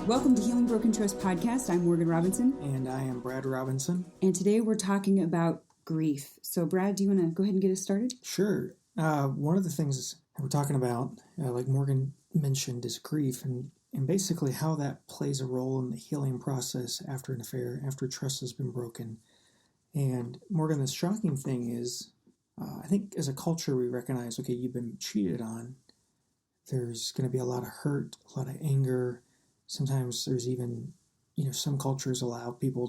Welcome to Healing Broken Trust Podcast. I'm Morgan Robinson. And I am Brad Robinson. And today we're talking about grief. So Brad, do you want to go ahead and get us started? Sure. One of the things that we're talking about, like Morgan mentioned, is grief and basically how that plays a role in the healing process after an affair, after trust has been broken. And Morgan, the shocking thing is, I think as a culture we recognize, okay, you've been cheated on. There's going to be a lot of hurt, a lot of anger. Sometimes there's even, some cultures allow people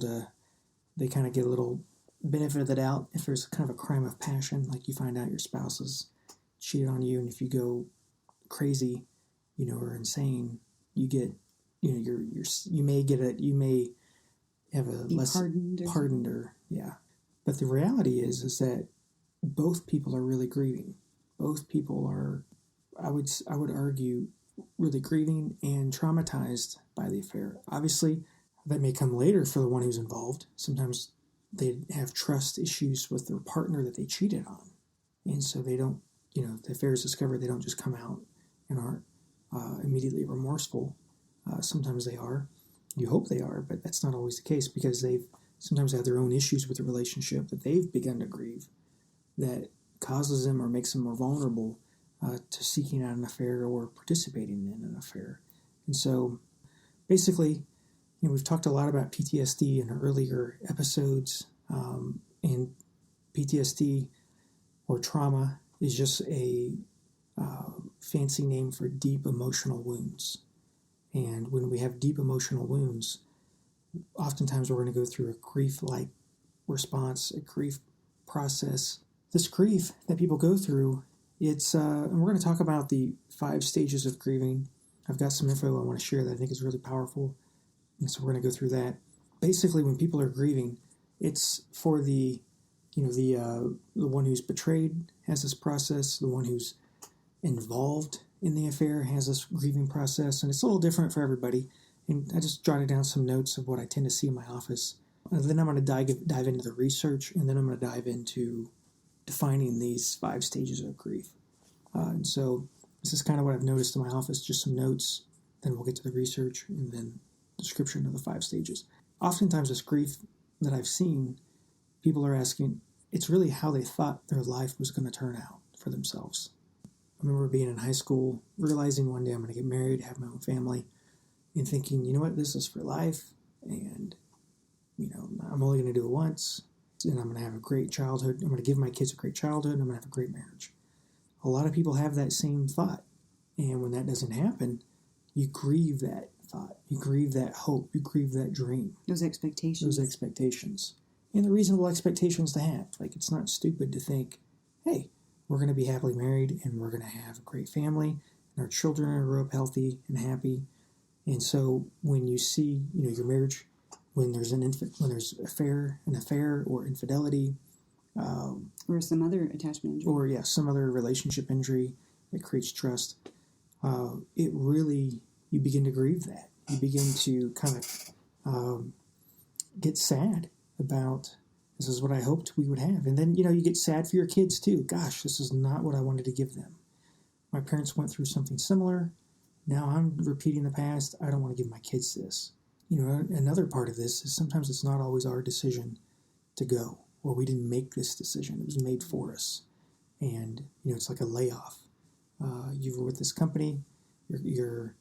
they kind of get a little benefit of the doubt if there's kind of a crime of passion, like you find out your spouse has cheated on you, and if you go crazy, or insane, you get, you may have a be less pardoned or yeah. But the reality is that both people are really grieving. Both people are, I would argue, really grieving and traumatized by the affair. Obviously, that may come later for the one who's involved. Sometimes they have trust issues with their partner that they cheated on. And so they don't, the affair is discovered, they don't just come out and aren't immediately remorseful. Sometimes they are. You hope they are, but that's not always the case because they've sometimes have their own issues with the relationship that they've begun to grieve that causes them or makes them more vulnerable to seeking out an affair or participating in an affair. And so basically, we've talked a lot about PTSD in earlier episodes, and PTSD or trauma is just a fancy name for deep emotional wounds. And when we have deep emotional wounds, oftentimes we're going to go through a grief-like response, a grief process. This grief that people go through, and we're going to talk about the 5 stages of grieving. I've got some info I want to share that I think is really powerful, and so we're going to go through that. Basically, when people are grieving, it's for the one who's betrayed has this process, the one who's involved in the affair has this grieving process, and it's a little different for everybody. And I just jotted down some notes of what I tend to see in my office. And then I'm going to dive into the research, and then I'm going to dive into defining these 5 stages of grief. And so this is kind of what I've noticed in my office, just some notes, then we'll get to the research, and then description of the 5 stages. Oftentimes this grief that I've seen, people are asking, it's really how they thought their life was going to turn out for themselves. I remember being in high school, realizing one day I'm going to get married, have my own family, and thinking, you know what, this is for life, and, I'm only going to do it once, and I'm going to have a great childhood. I'm going to give my kids a great childhood, and I'm going to have a great marriage. A lot of people have that same thought, and when that doesn't happen, you grieve that thought. You grieve that hope. You grieve that dream. Those expectations. And the reasonable expectations to have. Like, it's not stupid to think, hey, we're going to be happily married, and we're going to have a great family, and our children are going to grow up healthy and happy. And so when you see, your marriage, when there's an affair or infidelity, or some other attachment injury, or some other relationship injury that creates trust, it really, you begin to grieve that. You begin to kind of get sad about, this is what I hoped we would have. And then, you get sad for your kids too. Gosh, this is not what I wanted to give them. My parents went through something similar. Now I'm repeating the past. I don't want to give my kids this. Another part of this is sometimes it's not always our decision to go, or we didn't make this decision. It was made for us. And, it's like a layoff. You were with this company, you're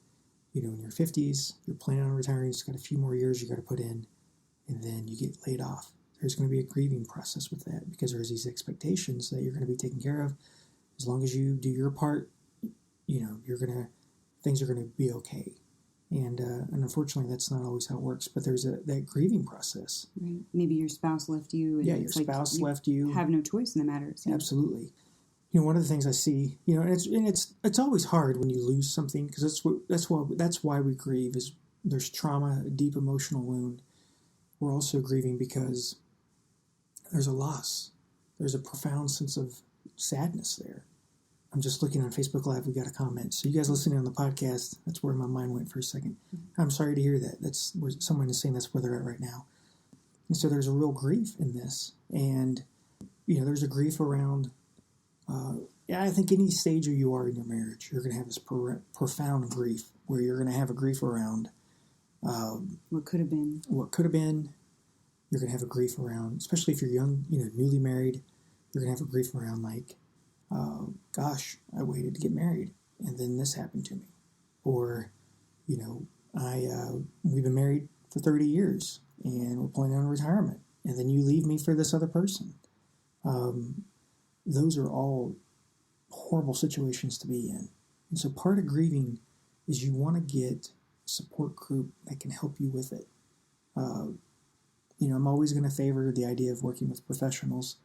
in your 50s, you're planning on retiring, it's got a few more years you got to put in, and then you get laid off. There's going to be a grieving process with that because there's these expectations that you're going to be taken care of. As long as you do your part, things are going to be okay. And unfortunately, that's not always how it works. But there's that grieving process. Right. Maybe your spouse left you. And your spouse left you. Have no choice in the matter. Absolutely. One of the things I see, and it's always hard when you lose something because that's why we grieve. Is there's trauma, a deep emotional wound. We're also grieving because there's a loss. There's a profound sense of sadness there. I'm just looking on Facebook Live. We got a comment. So you guys listening on the podcast, that's where my mind went for a second. I'm sorry to hear that. That's where someone is saying that's where they're at right now. And so there's a real grief in this. And, there's a grief around, I think any stage you are in your marriage, you're going to have this profound grief where you're going to have a grief around What could have been. What could have been. You're going to have a grief around, especially if you're young, newly married, you're going to have a grief around like, gosh, I waited to get married and then this happened to me. Or, we've been married for 30 years and we're planning on retirement and then you leave me for this other person. Those are all horrible situations to be in. And so part of grieving is you want to get a support group that can help you with it. I'm always going to favor the idea of working with professionals,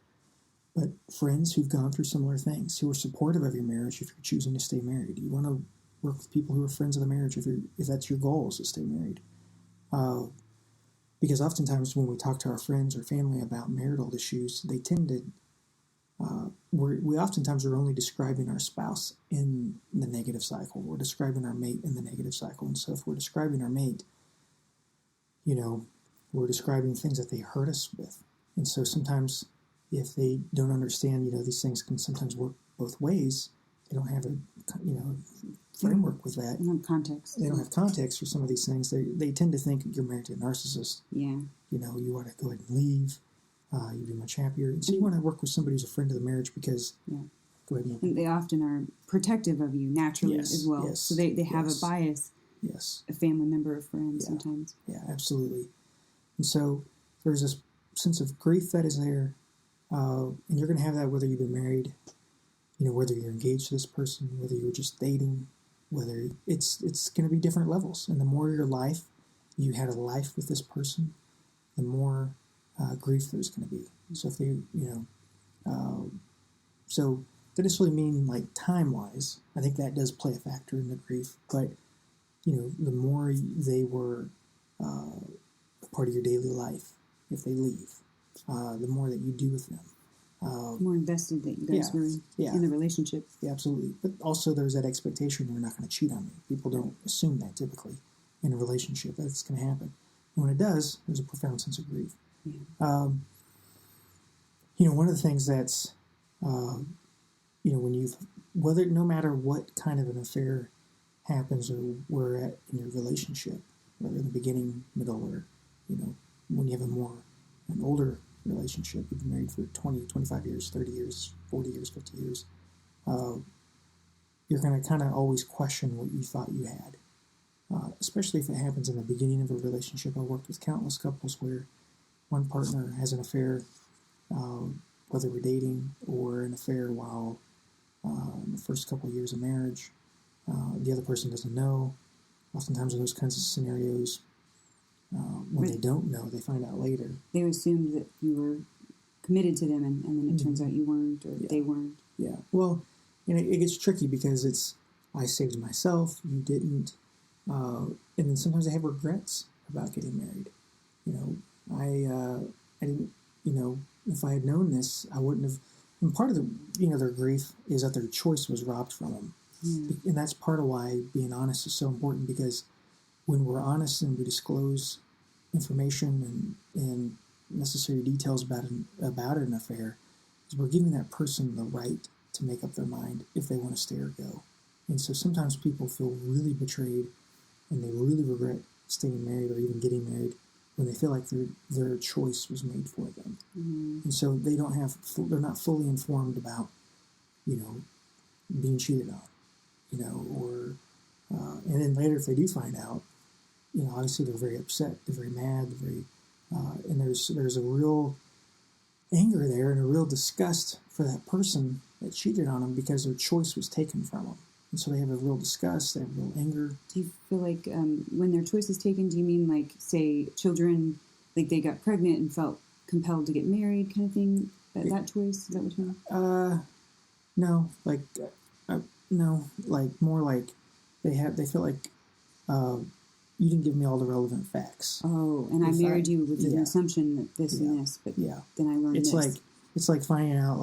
but friends who've gone through similar things, who are supportive of your marriage if you're choosing to stay married. You want to work with people who are friends of the marriage if that's your goal, is to stay married. Because oftentimes when we talk to our friends or family about marital issues, they tend to, we oftentimes are only describing our spouse in the negative cycle. We're describing our mate in the negative cycle. And so if we're describing our mate, we're describing things that they hurt us with. And so sometimes if they don't understand, these things can sometimes work both ways. They don't have a, framework with that. They don't have context. They don't have context for some of these things. They tend to think you're married to a narcissist. Yeah. You ought to go ahead and leave. You'd be much happier. And so you want to work with somebody who's a friend of the marriage because, go ahead. And they often are protective of you naturally as well. Yes, so they have a bias. Yes. A family member or friend sometimes. Yeah, absolutely. And so there's this sense of grief that is there. And you're going to have that whether you've been married, whether you're engaged to this person, whether you're just dating, whether it's going to be different levels. And the more you had a life with this person, the more grief there's going to be. So if they, so that doesn't really mean like time-wise. I think that does play a factor in the grief. But, the more they were part of your daily life, if they leave, the more that you do with them. More invested that you guys were in the relationship. Yeah, absolutely. But also there's that expectation you're not going to cheat on me. People don't assume that typically in a relationship that it's going to happen. And when it does, there's a profound sense of grief. Yeah. One of the things that's, when no matter what kind of an affair happens or where at in your relationship, whether in the beginning, middle, or, when you have an older relationship, you've been married for 20, 25 years, 30 years, 40 years, 50 years, you're going to kind of always question what you thought you had, especially if it happens in the beginning of a relationship. I worked with countless couples where one partner has an affair, whether we're dating or an affair while in the first couple of years of marriage. The other person doesn't know. Oftentimes in those kinds of scenarios, when they don't know, they find out later. They assumed that you were committed to them, and then it turns out you weren't, or they weren't. Yeah. Well, it gets tricky because it's, I saved myself, you didn't. And then sometimes they have regrets about getting married. I didn't, if I had known this, I wouldn't have. And part of the, their grief is that their choice was robbed from them. Mm. And that's part of why being honest is so important, because when we're honest and we disclose information and necessary details about an affair, is we're giving that person the right to make up their mind if they want to stay or go. And so sometimes people feel really betrayed and they really regret staying married or even getting married when they feel like their choice was made for them. Mm-hmm. And so they're not fully informed about, being cheated on, and then later if they do find out, obviously they're very upset, they're very mad, and there's a real anger there and a real disgust for that person that cheated on them because their choice was taken from them. And so they have a real disgust, they have real anger. Do you feel like when their choice is taken, do you mean like, say, children, like they got pregnant and felt compelled to get married kind of thing? That choice? Is that what you mean? No, more like they feel like you didn't give me all the relevant facts. Oh, and I married you with an assumption that this and this, but then I learned this. It's like finding out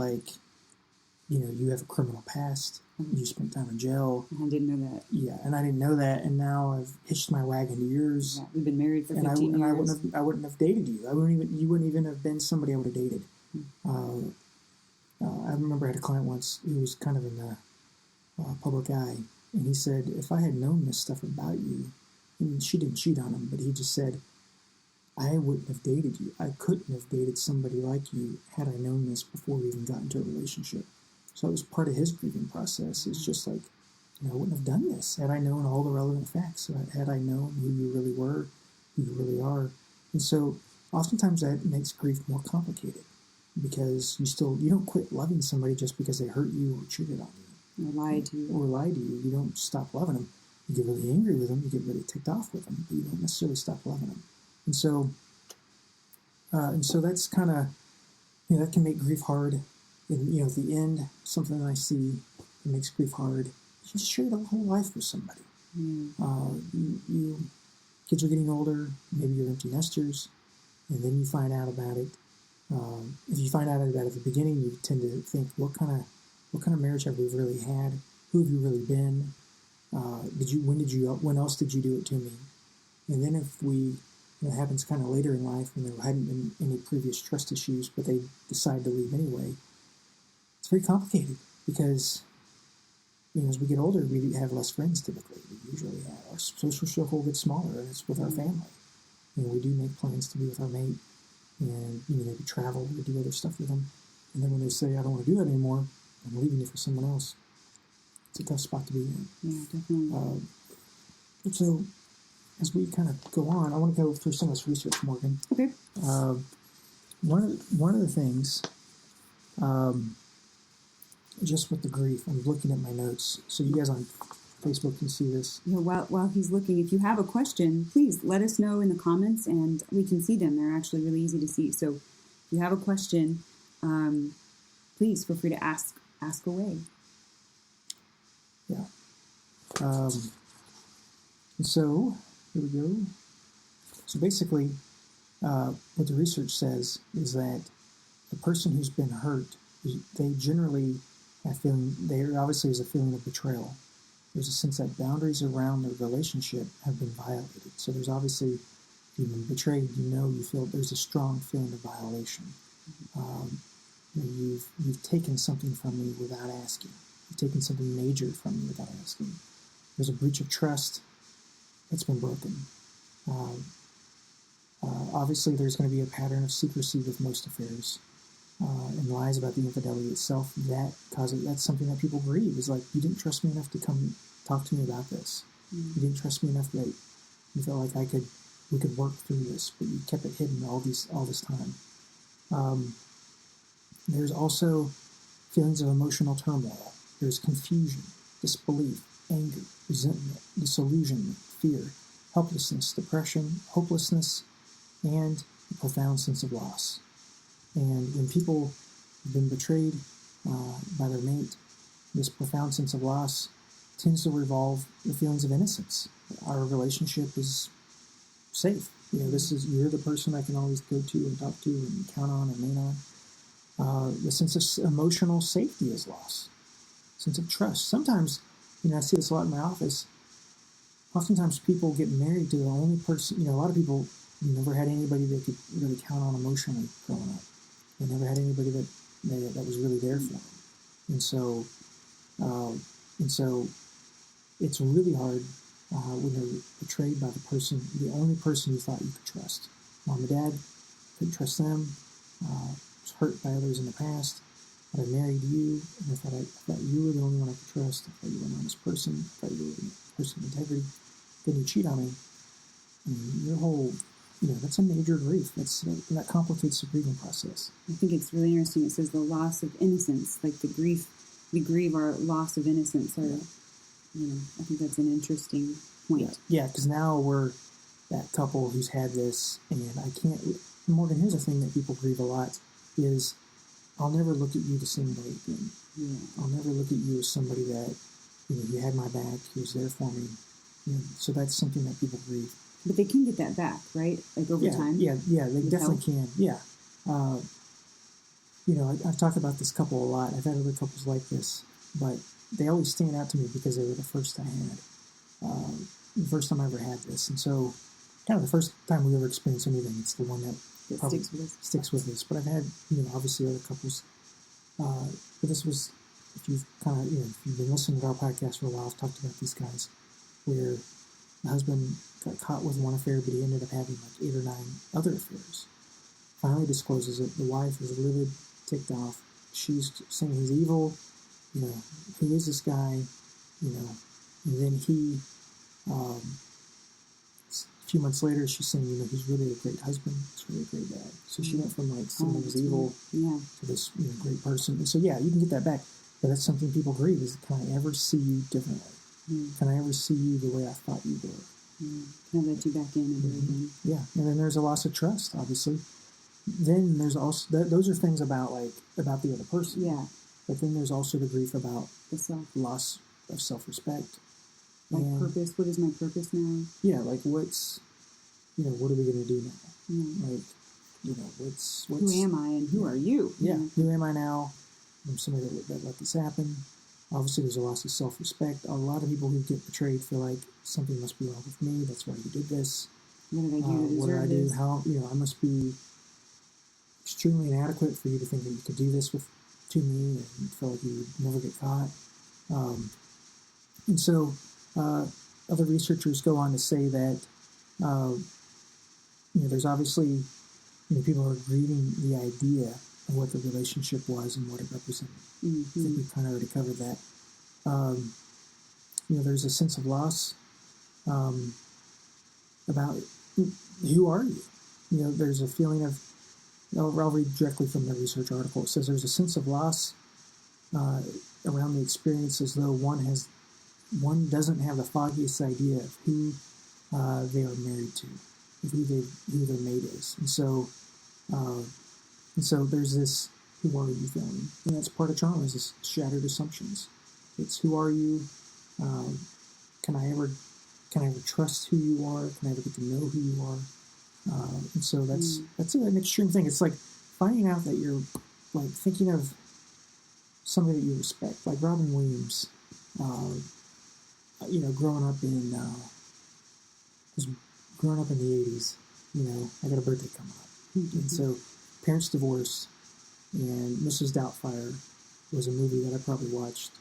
you have a criminal past. Mm-hmm. You spent time in jail. I didn't know that. Yeah, and I didn't know that, and now I've hitched my wagon to yours. Yeah, we've been married for 15 years. I wouldn't have dated you. You wouldn't even have been somebody I would have dated. Mm-hmm. I remember I had a client once who was kind of in the public eye, and he said, if I had known this stuff about you, and she didn't cheat on him, but he just said, I wouldn't have dated you. I couldn't have dated somebody like you had I known this before we even got into a relationship. So it was part of his grieving process. It's just like, I wouldn't have done this had I known all the relevant facts, had I known who you really were, who you really are. And so oftentimes that makes grief more complicated because you don't quit loving somebody just because they hurt you or cheated on you. Or lied to you. Or lied to you. You don't stop loving them. You get really angry with them. You get really ticked off with them, but you don't necessarily stop loving them. And so that's kind of, that can make grief hard. And, at the end, something that I see that makes grief hard, you just shared a whole life with somebody. Kids are getting older, maybe you're empty nesters, and then you find out about it. If you find out about it at the beginning, you tend to think, what kind of marriage have we really had? Who have you really been? When else did you do it to me? And then if it happens kind of later in life when there hadn't been any previous trust issues, but they decide to leave anyway, it's very complicated because, as we get older, we have less friends typically. We usually have. Our social circle gets smaller, and it's with our family. We do make plans to be with our mate and, maybe travel or do other stuff with them. And then when they say, I don't want to do that anymore, I'm leaving you for someone else, it's a tough spot to be in. Yeah, definitely. So as we kind of go on, I want to go through some of this research, Morgan. Okay. One of the things, just with the grief, I'm looking at my notes, so you guys on Facebook can see this. While he's looking, if you have a question, please let us know in the comments, and we can see them. They're actually really easy to see. So if you have a question, please feel free to ask away. Yeah. So here we go. So basically, what the research says is that the person who's been hurt, they generally there obviously is a feeling of betrayal. There's a sense that boundaries around the relationship have been violated. So there's obviously, if you've been betrayed, you feel there's a strong feeling of violation. You've taken something from me without asking. You've taken something major from me without asking. There's a breach of trust that's been broken. Obviously, there's going to be a pattern of secrecy with most affairs. And lies about the infidelity itself, that's something that people grieve. Is like, you didn't trust me enough to come talk to me about this. You didn't trust me enough that you felt like we could work through this, but you kept it hidden all this time. There's also feelings of emotional turmoil. There's confusion, disbelief, anger, resentment, disillusionment, fear, helplessness, depression, hopelessness, and a profound sense of loss. And when people have been betrayed by their mate, this profound sense of loss tends to revolve the feelings of innocence. Our relationship is safe. You're the person I can always go to and talk to and count on and lean on. The sense of emotional safety is lost. Sense of trust. Sometimes, I see this a lot in my office. Oftentimes people get married to the only person, a lot of people never had anybody they could really count on emotionally growing up. They never had anybody that was really there for them. And so it's really hard when you're betrayed by the only person you thought you could trust. Mom and dad, couldn't trust them. Was hurt by others in the past. But I married you, and I thought you were the only one I could trust. I thought you were an honest person. I thought you were a person of integrity. Then you cheat on me. And your whole, that's a major grief. That complicates the grieving process. I think it's really interesting. It says the loss of innocence, like we grieve our loss of innocence. Or, I think that's an interesting point. Yeah, because now we're that couple who's had this, and Morgan, here's the thing that people grieve a lot is, I'll never look at you the same way again. Yeah. I'll never look at you as somebody that, you had my back, you was there for me. So that's something that people grieve. But they can get that back, right? Like over time? Yeah, they definitely can. Yeah. I've talked about this couple a lot. I've had other couples like this, but they always stand out to me because they were the first I had. The first time I ever had this. And so, kind of the first time we ever experienced anything, it's the one that probably sticks with us. But I've had, obviously other couples. But this was, if you've been listening to our podcast for a while, I've talked about these guys where The husband got caught with one affair, but he ended up having like 8 or 9 other affairs. Finally discloses it. The wife is livid, ticked off. She's saying he's evil. You know, who is this guy? You know, and then he, a few months later, she's saying, you know, he's really a great husband. He's really a great dad. So she went from like someone who's evil to this, you know, great person. And so, yeah, you can get that back. But that's something people grieve is, can I ever see you differently? Can I ever see you the way I thought you were? Can I let you back in ever again? Yeah. And then there's a loss of trust, obviously. Then there's also, those are things about the other person. Yeah. But then there's also the grief about the loss of self-respect. Like purpose. What is my purpose now? Yeah, like what's, you know, what are we going to do now? Yeah. Like, you know, what's who am I and who are you? Yeah, who am I now? I'm somebody that let this happen. Obviously, there's a loss of self-respect. A lot of people who get betrayed feel like something must be wrong with me. That's why you did this. What did I do to deserve what did I do? this? How, you know, I must be extremely inadequate for you to think that you could do this to me and feel like you would never get caught. And so other researchers go on to say that, you know, there's obviously, you know, people are grieving the idea of what the relationship was and what it represented. I think we've kind of already covered that. You know, there's a sense of loss about who are you? You know, there's a feeling of, I'll read directly from the research article. It says there's a sense of loss around the experience as though one doesn't have the foggiest idea of who they are married to, of who their mate is. And so there's this who are you feeling. And that's part of trauma, is this shattered assumptions. It's who are you? Can I ever trust who you are? Can I ever get to know who you are? And so that's an extreme thing. It's like finding out that you're like thinking of somebody that you respect, like Robin Williams. You know, growing up in the 80s. You know, I got a birthday coming up, and so parents divorced, and Mrs. Doubtfire was a movie that I probably watched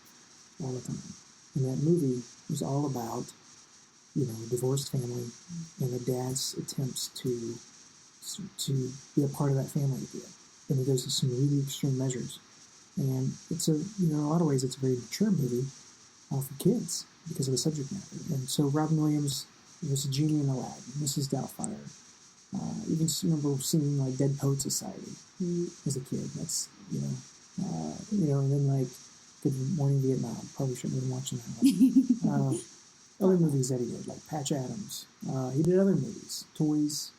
all the time. And that movie was all about, you know, a divorced family and a dad's attempts to be a part of that family again. And he goes to some really extreme measures. And it's in a lot of ways, it's a very mature movie for kids because of the subject matter. And so Robin Williams was a genie in the lab, Mrs. Doubtfire. Even remember seeing like Dead Poet Society as a kid. That's, you know, and then like Good Morning Vietnam. Probably shouldn't have been watching that one. Other movies that he did, like Patch Adams. He did other movies, Toys.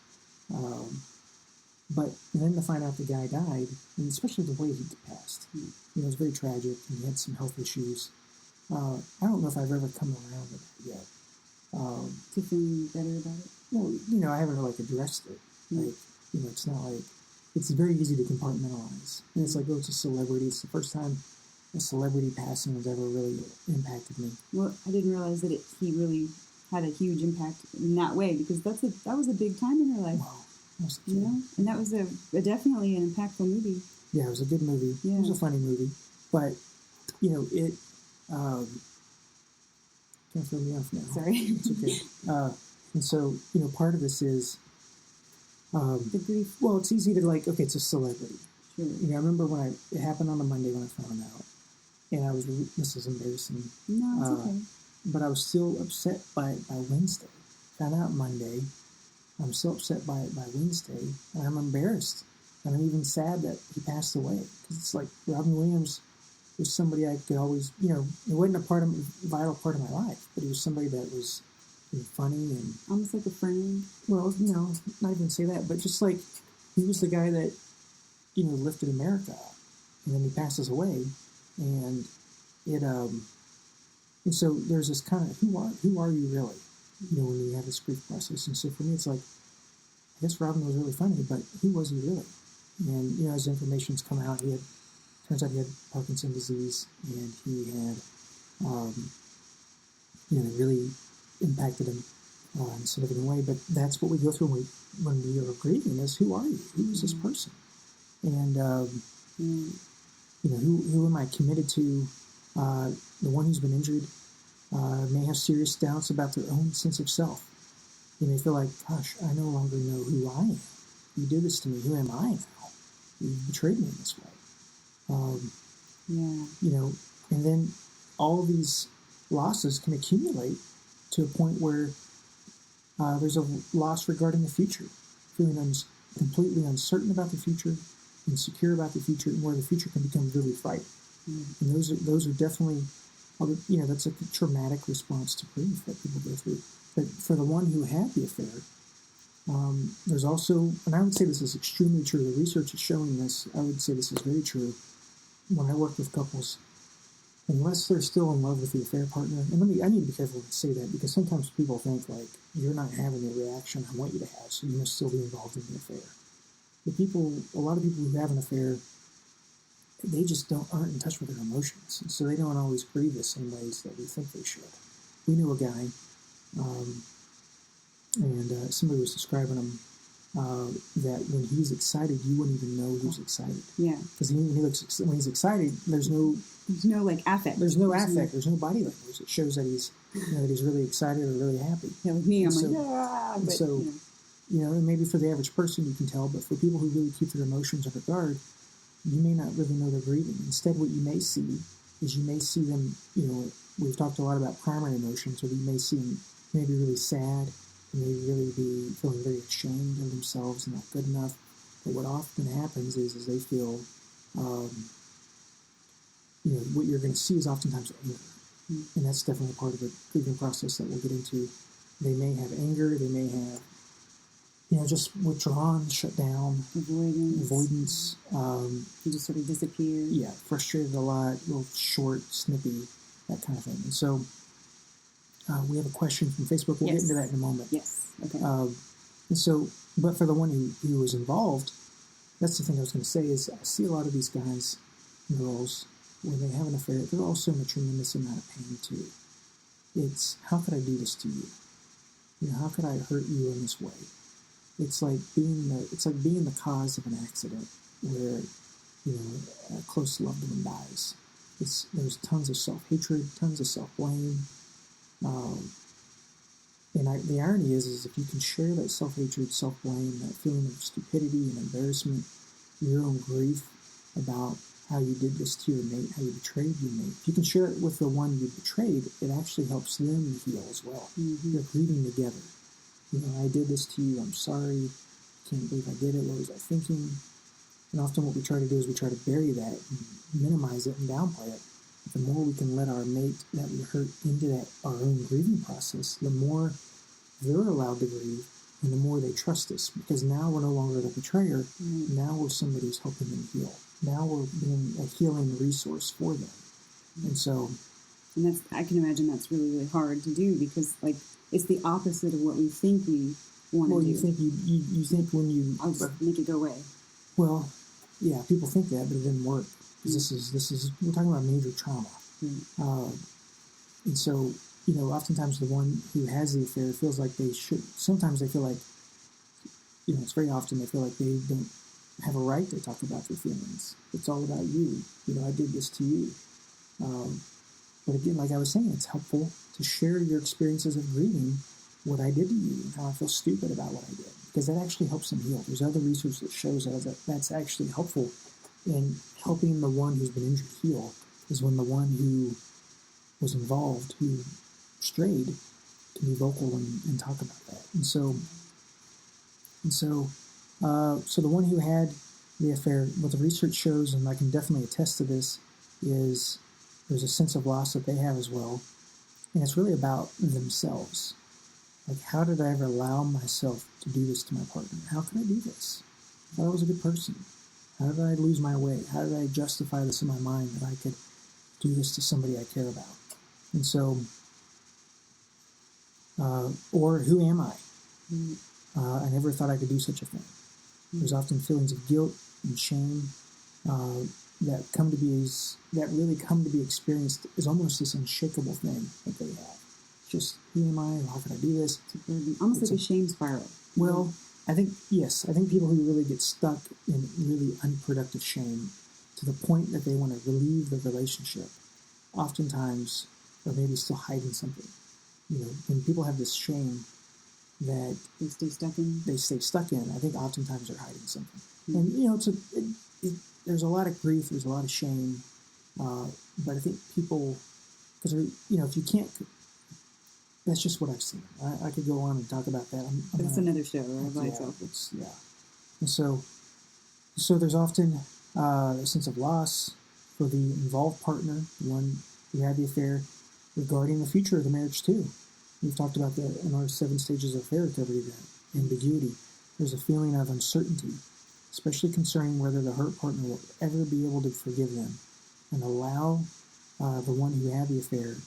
But then to find out the guy died, and especially the way he passed, you know, it was very tragic, and he had some health issues. I don't know if I've ever come around to that yet. To feel better about it? Well, you know, I haven't like addressed it. Like, you know, it's not like, it's very easy to compartmentalize. And it's like, oh, it's a celebrity. It's the first time a celebrity passing has ever really impacted me. Well, I didn't realize that he really had a huge impact in that way, because that was a big time in her life. Wow. You know, and that was a definitely an impactful movie. Yeah, it was a good movie. Yeah. It was a funny movie, but you know, it can't throw me off now. Sorry, it's okay. And so, you know, part of this is the grief. Well, it's easy to like, okay, it's a celebrity. Sure. You know, I remember when it happened on a Monday when I found out, and I was, this is embarrassing. No, it's okay. But I was still upset by Wednesday. Found out Monday. I'm so upset by it by Wednesday, and I'm embarrassed. And I'm even sad that he passed away, because it's like Robin Williams was somebody I could always, you know, it wasn't a vital part of my life, but he was somebody that was, you know, funny and almost like a friend. Well, you know, not even say that, but just like he was the guy that, you know, lifted America up, and then he passes away, and it and so there's this kind of who are you really? You know, when you have this grief process. And so for me, it's like, I guess Robin was really funny, but who was he really? And, you know, as information's come out, turns out he had Parkinson's disease, and he had, you know, really impacted him in a significant way. But that's what we go through when we are grieving, is who are you? Who is this person? And, you know, who am I committed to? The one who's been injured, may have serious doubts about their own sense of self. They may feel like, gosh, I no longer know who I am. You did this to me. Who am I now? You betrayed me in this way. And then all these losses can accumulate to a point where there's a loss regarding the future, feeling completely uncertain about the future, insecure about the future, and where the future can become really frightening. And those are definitely, that's a traumatic response to grief that people go through. But for the one who had the affair, there's also, and I would say this is extremely true, the research is showing this, I would say this is very true, when I work with couples, unless they're still in love with the affair partner, and I need to be careful to say that, because sometimes people think, like, you're not having the reaction I want you to have, so you must still be involved in the affair. A lot of people who have an affair, they just aren't in touch with their emotions, and so they don't always grieve the same ways that we think they should. We knew a guy, and somebody was describing him, that when he's excited, you wouldn't even know he was excited. Yeah. Because when he's excited, there's no like affect. There's no affect. There's no body language. It shows that he's really excited or really happy. Yeah, with me, I'm and maybe for the average person you can tell, but for people who really keep their emotions under guard, you may not really know they're grieving. Instead, what you may see is them, we've talked a lot about primary emotions, where you may see them maybe really sad, maybe really be feeling very ashamed of themselves and not good enough. But what often happens is they feel, what you're going to see is oftentimes anger. And that's definitely part of the grieving process that we'll get into. They may have anger, they may have, just withdrawn, shut down, avoidance. You just sort of disappear. Yeah, frustrated a lot, real short, snippy, that kind of thing. And so we have a question from Facebook. We'll get into that in a moment. Yes. Okay. And so, but for the one who was involved, that's the thing I was going to say is I see a lot of these guys and girls, when they have an affair, they're also in a tremendous amount of pain too. It's, how could I do this to you? How could I hurt you in this way? It's like being the cause of an accident where, a close loved one dies. There's tons of self-hatred, tons of self-blame. And the irony is if you can share that self-hatred, self-blame, that feeling of stupidity and embarrassment, your own grief about how you did this to your mate, how you betrayed your mate, if you can share it with the one you betrayed, it actually helps them heal as well. Mm-hmm. You're grieving together. I did this to you, I'm sorry, I can't believe I did it, what was I thinking? And often what we try to do is we try to bury that, and minimize it, and downplay it. The more we can let our mate that we hurt into our own grieving process, the more they're allowed to grieve, and the more they trust us. Because now we're no longer the betrayer. Mm-hmm. Now we're somebody who's helping them heal. Now we're being a healing resource for them. Mm-hmm. And so... And I can imagine that's really, really hard to do, because, it's the opposite of what we think we want to do. Well, you think when you... I'll just make it go away. Well, yeah, people think that, but it didn't work. Because this is we're talking about major trauma. Mm. And so, oftentimes the one who has the affair feels like they should, sometimes they feel like, it's very often they feel like they don't have a right to talk about their feelings. It's all about you. I did this to you. But again, like I was saying, it's helpful to share your experiences of grieving, what I did to you, and how I feel stupid about what I did. Because that actually helps them heal. There's other research that shows that's actually helpful in helping the one who's been injured heal, is when the one who was involved, who strayed, can be vocal and talk about that. So the one who had the affair, what the research shows, and I can definitely attest to this, is there's a sense of loss that they have as well. And it's really about themselves. Like, how did I ever allow myself to do this to my partner? How could I do this? I thought I was a good person. How did I lose my way? How did I justify this in my mind that I could do this to somebody I care about? And so, or who am I? I never thought I could do such a thing. There's often feelings of guilt and shame that really come to be experienced as almost this unshakable thing that they have. Just, who am I? How could I do this? Almost like a shame spiral. Well, I think people who really get stuck in really unproductive shame to the point that they want to relieve the relationship, oftentimes or maybe still hiding something. When people have this shame that they stay stuck in, I think oftentimes they're hiding something. Mm-hmm. And there's a lot of grief, there's a lot of shame, but I think people, because if you can't, that's just what I've seen. I could go on and talk about that. But it's another show, right? By itself. And so there's often a sense of loss for the involved partner, the one who had the affair, regarding the future of the marriage too. We've talked about that in our 7 stages of affair recovery, that ambiguity. There's a feeling of uncertainty, especially concerning whether the hurt partner will ever be able to forgive them and allow the one who had the affair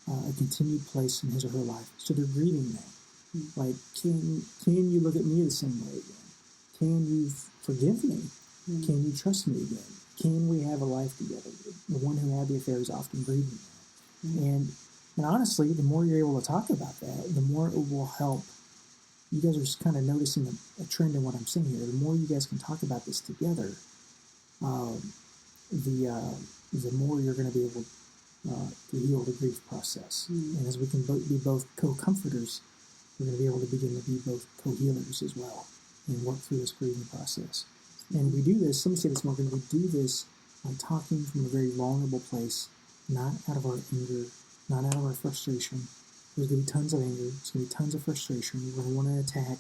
a continued place in his or her life. So they're grieving that. Mm-hmm. Like, can you look at me the same way again? Can you forgive me? Mm-hmm. Can you trust me again? Can we have a life together? The one who had the affair is often grieving that. Mm-hmm. And honestly, the more you're able to talk about that, the more it will help. You guys are kind of noticing a trend in what I'm saying here. The more you guys can talk about this together, the more you're going to be able to heal the grief process. Mm-hmm. And as we can be both co-comforters, we're going to be able to begin to be both co-healers as well and work through this grieving process. And we do this, let me say this, Morgan, we do this by talking from a very vulnerable place, not out of our anger, not out of our frustration. There's going to be tons of anger. There's going to be tons of frustration. We're going to want to attack,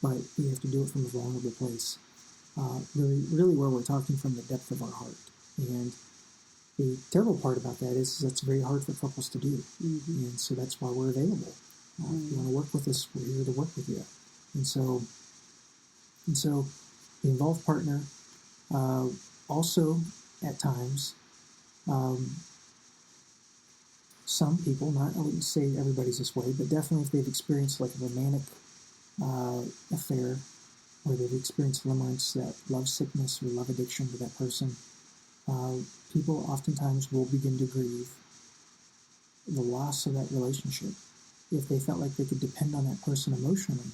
but we have to do it from a vulnerable place. Really where we're talking from the depth of our heart. And the terrible part about that is that's very hard for couples to do. Mm-hmm. And so that's why we're available. If you want to work with us, we're here to work with you. And so the involved partner also at times, some people, I wouldn't say everybody's this way, but definitely if they've experienced like a romantic affair, where they've experienced limerence, that love sickness or love addiction to that person, people oftentimes will begin to grieve the loss of that relationship. If they felt like they could depend on that person emotionally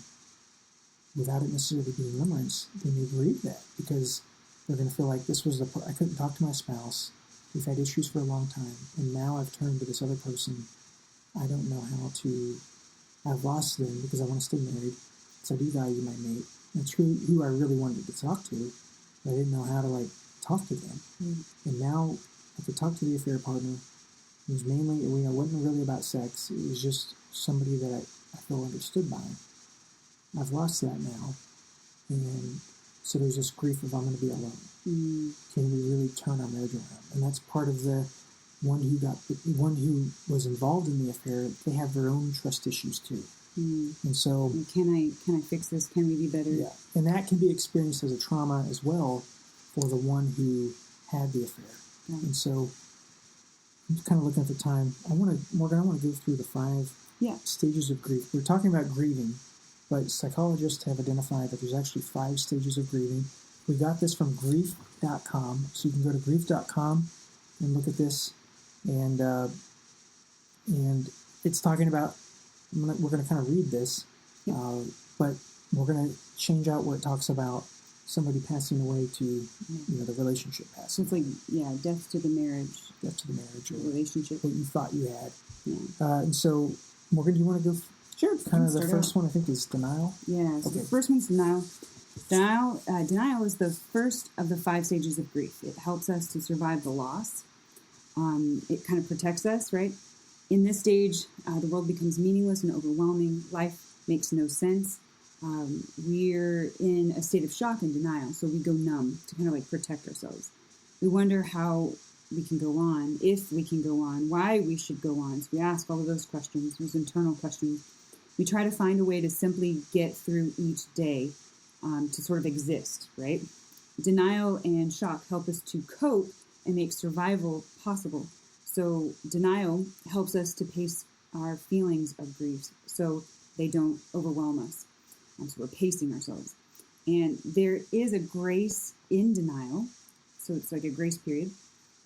without it necessarily being limerence, they may grieve that because they're going to feel like this was I couldn't talk to my spouse. We've had issues for a long time, and now I've turned to this other person. I don't know how to. I've lost them because I want to stay married, because I do value my mate. That's who I really wanted to talk to, but I didn't know how to talk to them. And now I could talk to the affair partner. It was mainly, it wasn't really about sex. It was just somebody that I feel understood by. I've lost that now, and so there's this grief of I'm going to be alone. Can we really turn our marriage around? And that's part of the one who was involved in the affair. They have their own trust issues too, and so can I fix this? Can we be better? Yeah, and that can be experienced as a trauma as well for the one who had the affair. Yeah. And so I'm just kind of looking at the time. Morgan, I want to go through the 5 stages of grief. We're talking about grieving, but psychologists have identified that there's actually 5 stages of grieving. We got this from grief.com, so you can go to grief.com and look at this, and it's talking about. We're going to kind of read this, but we're going to change out where it talks about somebody passing away to the relationship passing. So it's like death to the marriage, or relationship, what you thought you had. And so, Morgan, do you want to go? Sure. Kind of the first one, I think, is denial. Yeah. So the first one's denial. Denial is the first of the 5 stages of grief. It helps us to survive the loss. It kind of protects us, right? In this stage, the world becomes meaningless and overwhelming. Life makes no sense. We're in a state of shock and denial, so we go numb to kind of protect ourselves. We wonder how we can go on, if we can go on, why we should go on. So we ask all of those questions, those internal questions. We try to find a way to simply get through each day to sort of exist, right? Denial and shock help us to cope and make survival possible. So denial helps us to pace our feelings of grief so they don't overwhelm us. So we're pacing ourselves. And there is a grace in denial. So it's like a grace period.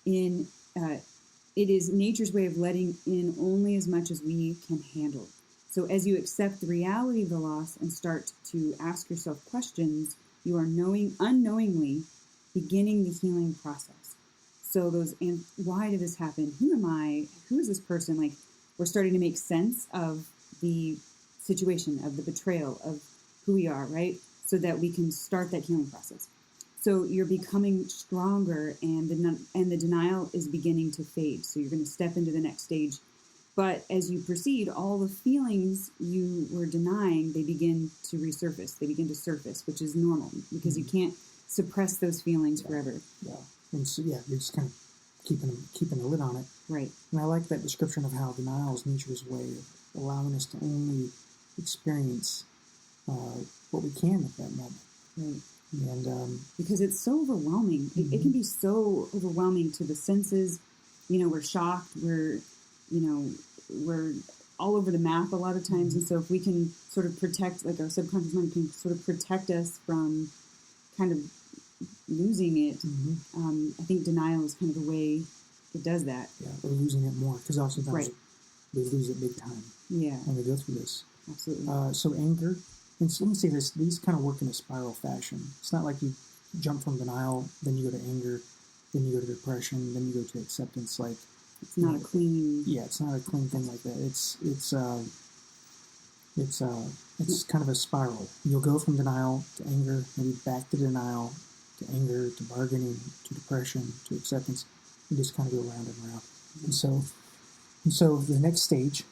It is nature's way of letting in only as much as we can handle. So as you accept the reality of the loss and start to ask yourself questions, you are unknowingly beginning the healing process. So and why did this happen? Who am I? Who is this person? Like, we're starting to make sense of the situation, of the betrayal, of who we are, right? So that we can start that healing process. So you're becoming stronger, and the denial is beginning to fade. So you're going to step into the next stage. But as you proceed, all the feelings you were denying, they begin to resurface. They begin to surface, which is normal because you can't suppress those feelings forever. Yeah. And so, you're just kind of keeping a lid on it. Right. And I like that description of how denial is nature's way of allowing us to only experience what we can at that moment. Right. And because it's so overwhelming. It can be so overwhelming to the senses. We're shocked. We're all over the map a lot of times. And so if we can sort of protect, like our subconscious mind can sort of protect us from kind of losing it, I think denial is kind of the way it does that. Yeah, we're losing it more because oftentimes we lose it big time when we go through this. Absolutely. So anger, and so let me say this, these kind of work in a spiral fashion. It's not like you jump from denial, then you go to anger, then you go to depression, then you go to acceptance. Like, it's not a clean... Yeah, it's not a clean thing like that. It's kind of a spiral. You'll go from denial to anger, maybe back to denial, to anger, to bargaining, to depression, to acceptance. You just kind of go round and round. And so the next stage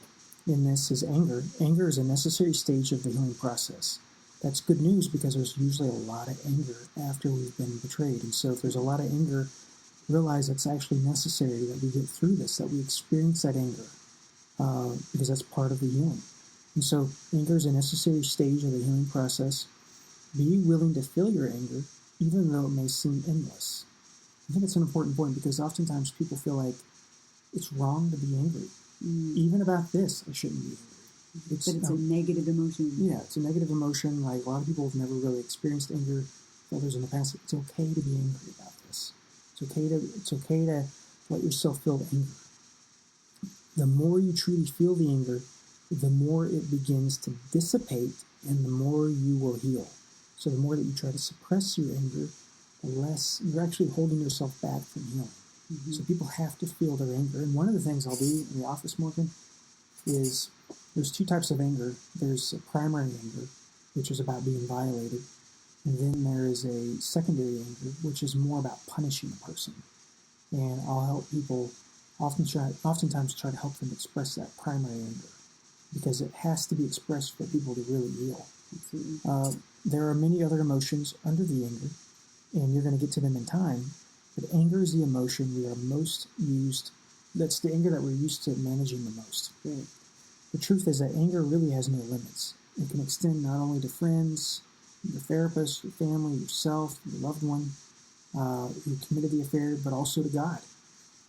in this is anger. Anger is a necessary stage of the healing process. That's good news because there's usually a lot of anger after we've been betrayed. And so if there's a lot of anger, realize it's actually necessary that we get through this, that we experience that anger, because that's part of the healing. And so anger is a necessary stage of the healing process. Be willing to feel your anger, even though it may seem endless. I think it's an important point because oftentimes people feel like it's wrong to be angry. Even about this, I shouldn't be angry. It's a negative emotion. Yeah, it's a negative emotion. Like, a lot of people have never really experienced anger. Others in the past, it's okay to be angry about this. It's okay to let yourself feel the anger. The more you truly feel the anger, the more it begins to dissipate, and the more you will heal. So the more that you try to suppress your anger, the less you're actually holding yourself back from healing. So people have to feel their anger. And one of the things I'll do in the office, Morgan, is there's two types of anger. There's a primary anger, which is about being violated. And then there is a secondary anger, which is more about punishing a person. And I'll help people oftentimes try to help them express that primary anger because it has to be expressed for people to really heal. There are many other emotions under the anger, and you're going to get to them in time. But anger is the emotion we are most used. That's the anger that we're used to managing the most. Right. The truth is that anger really has no limits. It can extend not only to friends, your therapist, your family, yourself, your loved one who committed the affair, but also to God.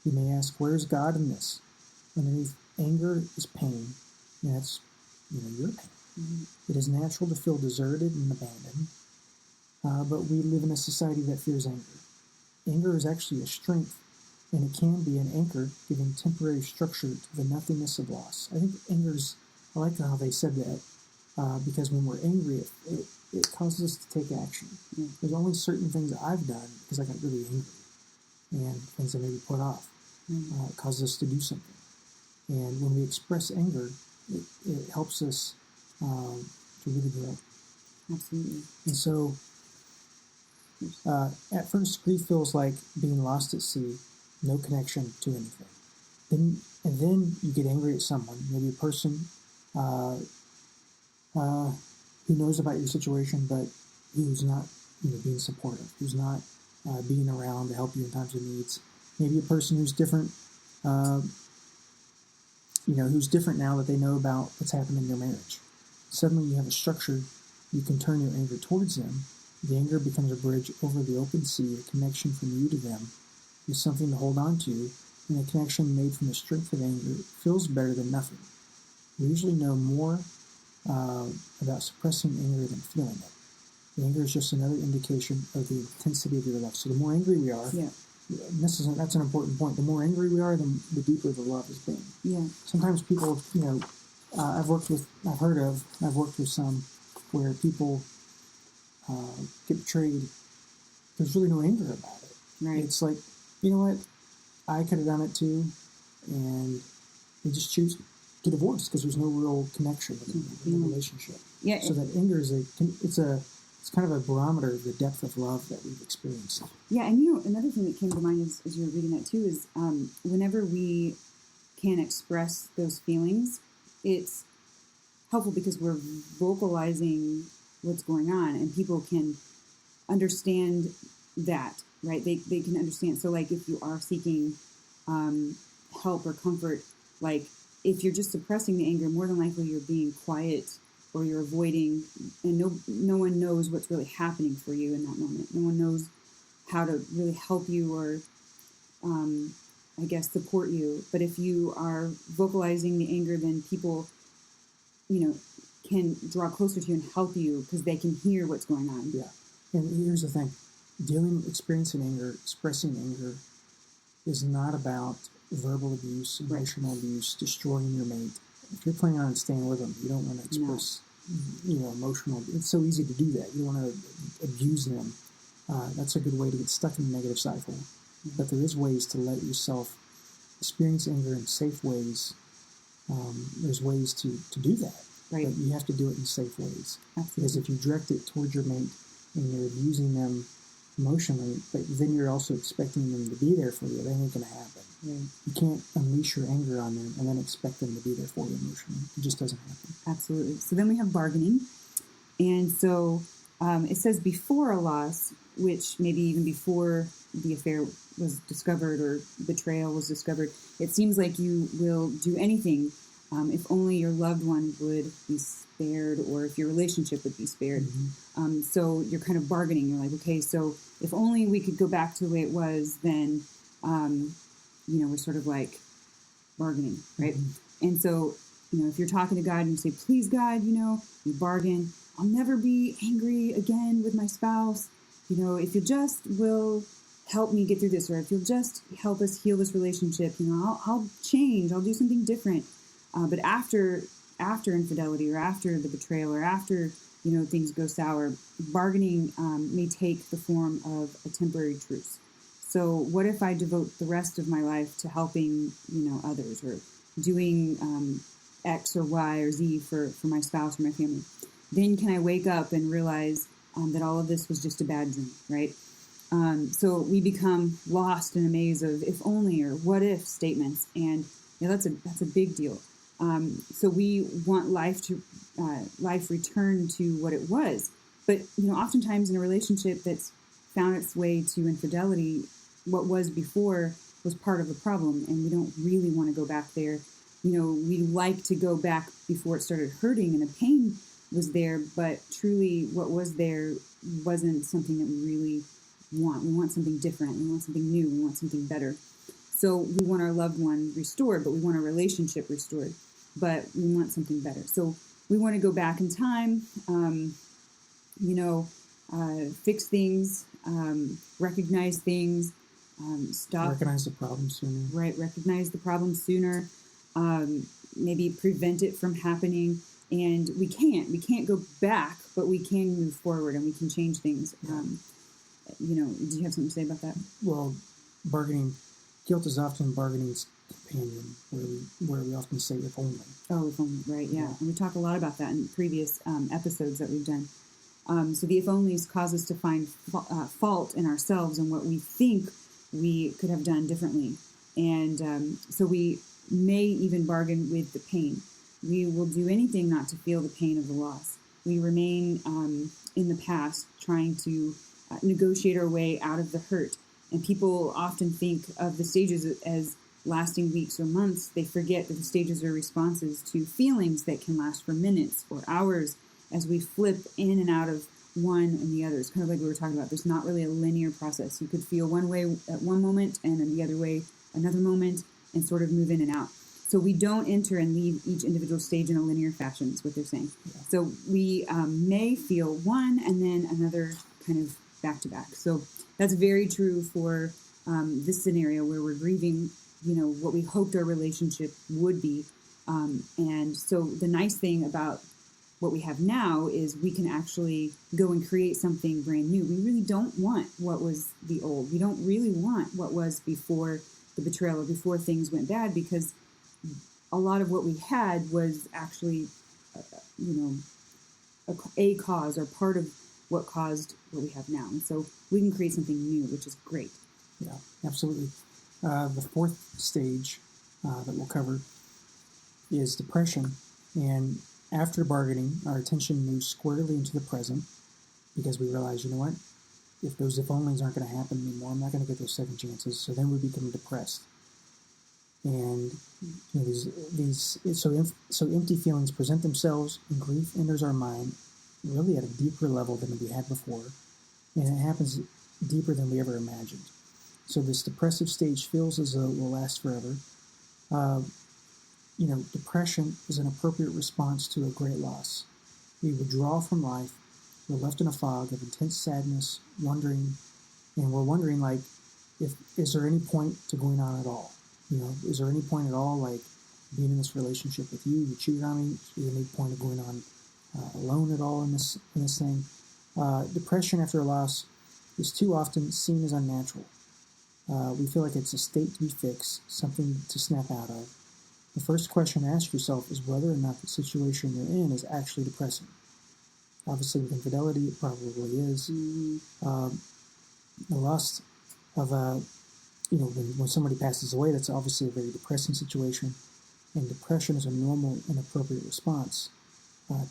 You may ask, where's God in this? Underneath anger is pain, and that's your pain. It is natural to feel deserted and abandoned, but we live in a society that fears anger. Anger is actually a strength, and it can be an anchor, giving temporary structure to the nothingness of loss. I think I like how they said that, because when we're angry, it causes us to take action. There's only certain things that I've done because I got really angry, and things that maybe put off. It causes us to do something. And when we express anger, it helps us to really grow. Absolutely. And so, at first, grief feels like being lost at sea, no connection to anything. Then you get angry at someone, maybe a person who knows about your situation, but who's not being supportive, who's not being around to help you in times of needs. Maybe a person who's different, who's different now that they know about what's happened in your marriage. Suddenly you have a structure, you can turn your anger towards them. The anger becomes a bridge over the open sea, a connection from you to them is something to hold on to, and a connection made from the strength of anger feels better than nothing. We usually know more about suppressing anger than feeling it. The anger is just another indication of the intensity of your love. So the more angry we are, that's an important point. The more angry we are, the deeper the love has been. Yeah. Sometimes people, I've worked with some where people get betrayed. There's really no anger about it. Right. It's like, you know what? I could have done it too, and they just choose to divorce because there's no real connection in the relationship. Yeah. So that anger is it's kind of a barometer of the depth of love that we've experienced. Yeah, and another thing that came to mind as you were reading that too is whenever we can express those feelings, it's helpful because we're vocalizing what's going on, and people can understand that, right? They can understand. So, like, if you are seeking help or comfort, like, if you're just suppressing the anger, more than likely you're being quiet or you're avoiding, and no one knows what's really happening for you in that moment. No one knows how to really help you or, I guess, support you. But if you are vocalizing the anger, then people, can draw closer to you and help you because they can hear what's going on. Yeah. And here's the thing. Experiencing anger, expressing anger is not about verbal abuse, emotional abuse, destroying your mate. If you're planning on staying with them, you don't want to express, emotional. It's so easy to do that. You don't want to abuse them. That's a good way to get stuck in the negative cycle. But there is ways to let yourself experience anger in safe ways. There's ways to do that. Right. But you have to do it in safe ways. Absolutely. Because if you direct it towards your mate and you're abusing them emotionally, but then you're also expecting them to be there for you, that ain't going to happen. Right. You can't unleash your anger on them and then expect them to be there for you emotionally. It just doesn't happen. Absolutely. So then we have bargaining. And so it says before a loss, which maybe even before the affair was discovered or betrayal was discovered, it seems like you will do anything if only your loved one would be spared or if your relationship would be spared. Mm-hmm. So you're kind of bargaining. You're like, okay, so if only we could go back to the way it was, then, we're sort of like bargaining, right? Mm-hmm. And so, if you're talking to God and you say, please, God, you bargain, I'll never be angry again with my spouse. If you just will help me get through this, or if you'll just help us heal this relationship, I'll change, I'll do something different. But after infidelity or after the betrayal or after, things go sour, bargaining may take the form of a temporary truce. So what if I devote the rest of my life to helping, others or doing X or Y or Z for my spouse or my family? Then can I wake up and realize that all of this was just a bad dream, right? So we become lost in a maze of if only or what if statements, and that's a big deal. So we want life return to what it was, but oftentimes in a relationship that's found its way to infidelity, what was before was part of the problem, and we don't really want to go back there. We like to go back before it started hurting and the pain was there, but truly what was there wasn't something that we really want. We want something different. We want something new. We want something better. So we want our loved one restored, but we want our relationship restored, but we want something better. So we want to go back in time, fix things, recognize things, stop. Recognize the problem sooner. Right, recognize the problem sooner, maybe prevent it from happening. And we can't go back, but we can move forward and we can change things. Do you have something to say about that? Well, guilt is often bargaining's companion, where we often say if only. Oh, if only, right, yeah. And we talk a lot about that in previous episodes that we've done. So the if onlys cause us to find fault in ourselves and what we think we could have done differently. And so we may even bargain with the pain. We will do anything not to feel the pain of the loss. We remain in the past trying to negotiate our way out of the hurt. And people often think of the stages as lasting weeks or months. They forget that the stages are responses to feelings that can last for minutes or hours as we flip in and out of one and the other. It's kind of like we were talking about. There's not really a linear process. You could feel one way at one moment and then the other way another moment and sort of move in and out. So we don't enter and leave each individual stage in a linear fashion is what they're saying. Yeah. So we may feel one and then another kind of back to back. So that's very true for this scenario where we're grieving, what we hoped our relationship would be. And so the nice thing about what we have now is we can actually go and create something brand new. We really don't want what was the old. We don't really want what was before the betrayal or before things went bad, because a lot of what we had was actually, you know, a cause or part of what caused what we have now. And so we can create something new, which is great. Yeah, absolutely. The fourth stage that we'll cover is depression. And after bargaining, our attention moves squarely into the present because we realize, you know what? If those if onlys aren't going to happen anymore, I'm not going to get those second chances. So then we become depressed. And you know, so empty feelings present themselves, and grief enters our mind really at a deeper level than we had before, and it happens deeper than we ever imagined. So this depressive stage feels as though it will last forever. Depression is an appropriate response to a great loss. We withdraw from life. We're left in a fog of intense sadness, we're wondering, like, is there any point to going on at all? You know, is there any point at all, like, being in this relationship with you? You cheated on me. Is there any point of going on alone at all in this thing? Depression after a loss is too often seen as unnatural. We feel like it's a state to be fixed, something to snap out of. The first question to ask yourself is whether or not the situation you're in is actually depressing. Obviously, with infidelity, it probably is. The loss of when somebody passes away, that's obviously a very depressing situation. And depression is a normal and appropriate response.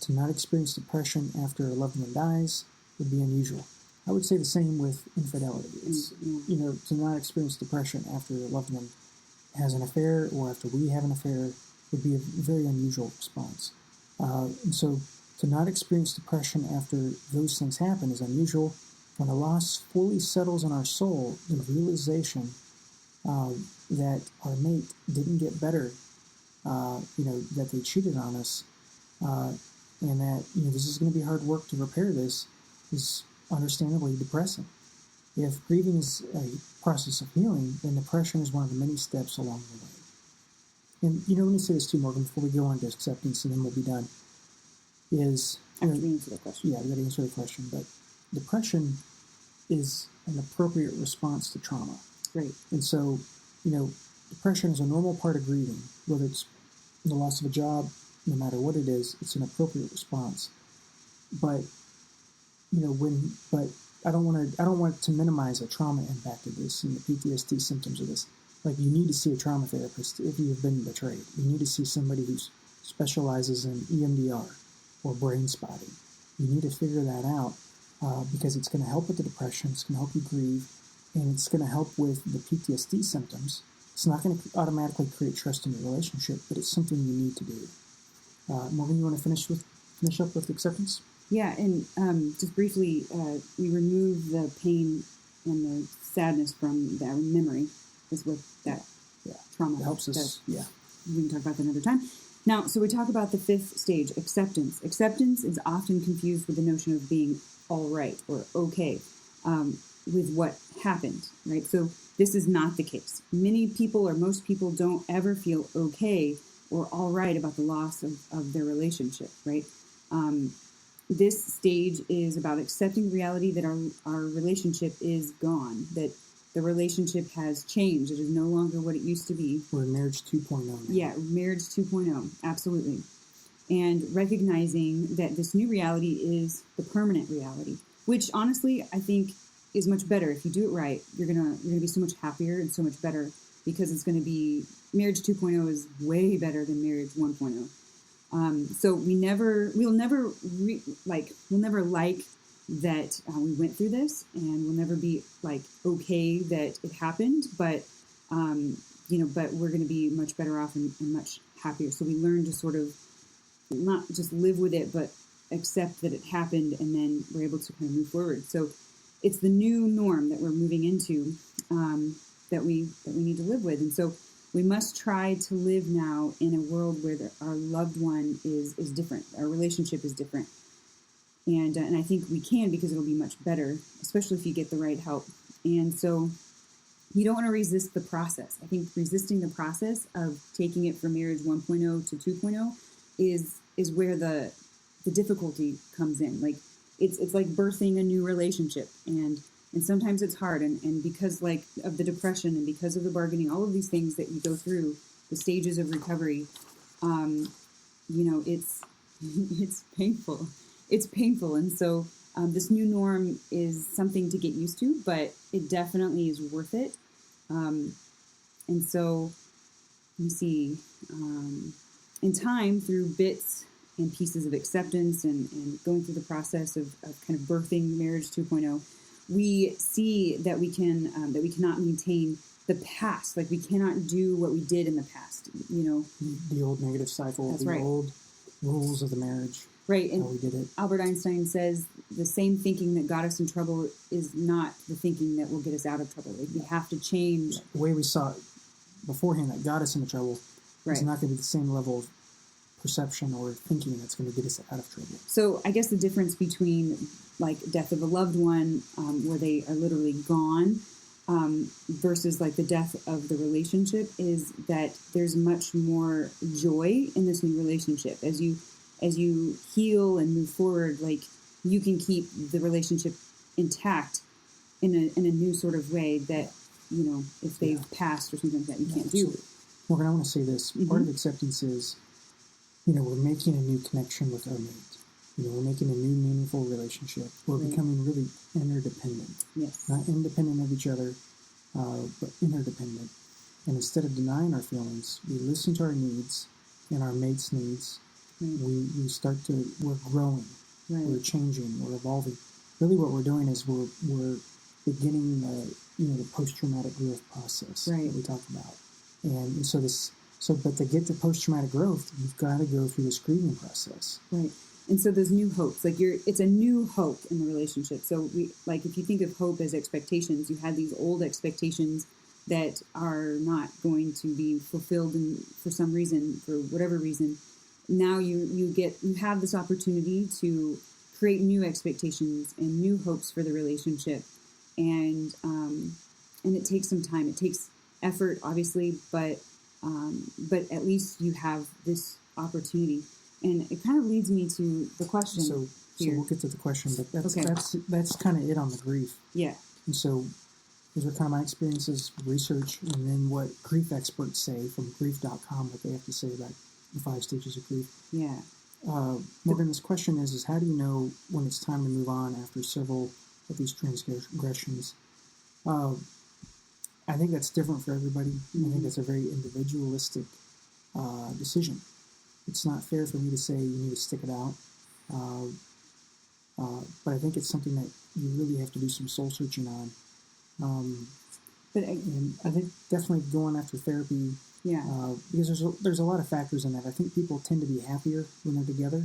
To not experience depression after a loved one dies would be unusual. I would say the same with infidelity. It's, to not experience depression after a loved one has an affair or after we have an affair would be a very unusual response. And so to not experience depression after those things happen is unusual. When a loss fully settles in our soul, the realization that our mate didn't get better, that they cheated on us, and that this is going to be hard work to repair this, is understandably depressing. If grieving is a process of healing, then depression is one of the many steps along the way. And let me say this too, Morgan, before we go on to acceptance, and then we'll be done. After we answer the question. Yeah, we got to answer the question. But depression is an appropriate response to trauma. Right. And so, depression is a normal part of grieving, whether it's the loss of a job, no matter what it is, it's an appropriate response. But I don't want to minimize the trauma impact of this and the PTSD symptoms of this. Like, you need to see a trauma therapist if you've been betrayed. You need to see somebody who specializes in EMDR or brain spotting. You need to figure that out because it's going to help with the depression, it's going to help you grieve, and it's going to help with the PTSD symptoms. It's not going to automatically create trust in your relationship, but it's something you need to do. Morgan, you want to finish up with acceptance? Yeah, and just briefly, we remove the pain and the sadness from that memory is with that trauma. It helps us, We can talk about that another time. Now, so we talk about the fifth stage, acceptance. Acceptance is often confused with the notion of being all right or okay with what happened, right? So this is not the case. Many people or most people don't ever feel okay or all right about the loss of their relationship, right? This stage is about accepting the reality that our relationship is gone, that the relationship has changed. It is no longer what it used to be. We're in marriage 2.0 now. Yeah, marriage 2.0, absolutely. And recognizing that this new reality is the permanent reality, which honestly I think is much better. If you do it right, you're gonna be so much happier and so much better, because it's going to be marriage 2.0 is way better than marriage 1.0. So we'll never like that we went through this, and we'll never be like okay that it happened, but we're going to be much better off and much happier. So we learn to sort of not just live with it, but accept that it happened, and then we're able to kind of move forward. So it's the new norm that we're moving into that we need to live with, and so we must try to live now in a world where our loved one is different. Our relationship is different. And I think we can, because it'll be much better, especially if you get the right help. And so you don't want to resist the process. I think resisting the process of taking it from marriage 1.0 to 2.0 is where the difficulty comes in. Like it's like birthing a new relationship. And And sometimes it's hard. And because like of the depression and because of the bargaining, all of these things that you go through, the stages of recovery, it's it's painful. It's painful. And so this new norm is something to get used to, but it definitely is worth it. And so, you see, in time, through bits and pieces of acceptance and going through the process of kind of birthing Marriage 2.0, we see that we cannot maintain the past. Like we cannot do what we did in the past. The old negative cycle, That's the right. old rules of the marriage. Right, and how we did it. Albert Einstein says the same thinking that got us in trouble is not the thinking that will get us out of trouble. Like we have to change. The way we saw it beforehand that got us into trouble is not going to be the same level of perception or thinking that's going to get us out of trouble. So I guess the difference between like death of a loved one, where they are literally gone, versus like the death of the relationship is that there's much more joy in this new relationship. As you heal and move forward, like you can keep the relationship intact in a new sort of way that, if they've passed or something like that, you can't do. Morgan, I want to say this. Mm-hmm. Part of acceptance is, we're making a new connection with our mate. We're making a new meaningful relationship. We're becoming really interdependent. Yes. Not independent of each other, but interdependent. And instead of denying our feelings, we listen to our needs and our mate's needs. Right. We're growing, we're changing, we're evolving. Really what we're doing is we're beginning the post-traumatic growth process that we talked about. And but to get to post-traumatic growth, you've got to go through this grieving process. Right. And so those new hopes, it's a new hope in the relationship. So if you think of hope as expectations, you had these old expectations that are not going to be fulfilled for some reason, for whatever reason. Now you have this opportunity to create new expectations and new hopes for the relationship, and it takes some time. It takes effort, obviously, but at least you have this opportunity, and it kind of leads me to the question. So we'll get to the question, but that's kind of it on the grief. Yeah. And so those are kind of my experiences, research, and then what grief experts say from grief.com, what they have to say about the 5 stages of grief. Yeah. Morgan, this question is how do you know when it's time to move on after several of these transgressions? I think that's different for everybody. Mm-hmm. I think that's a very individualistic decision. It's not fair for me to say you need to stick it out. But I think it's something that you really have to do some soul searching on. And I think definitely going after therapy. Yeah. Because there's a lot of factors in that. I think people tend to be happier when they're together,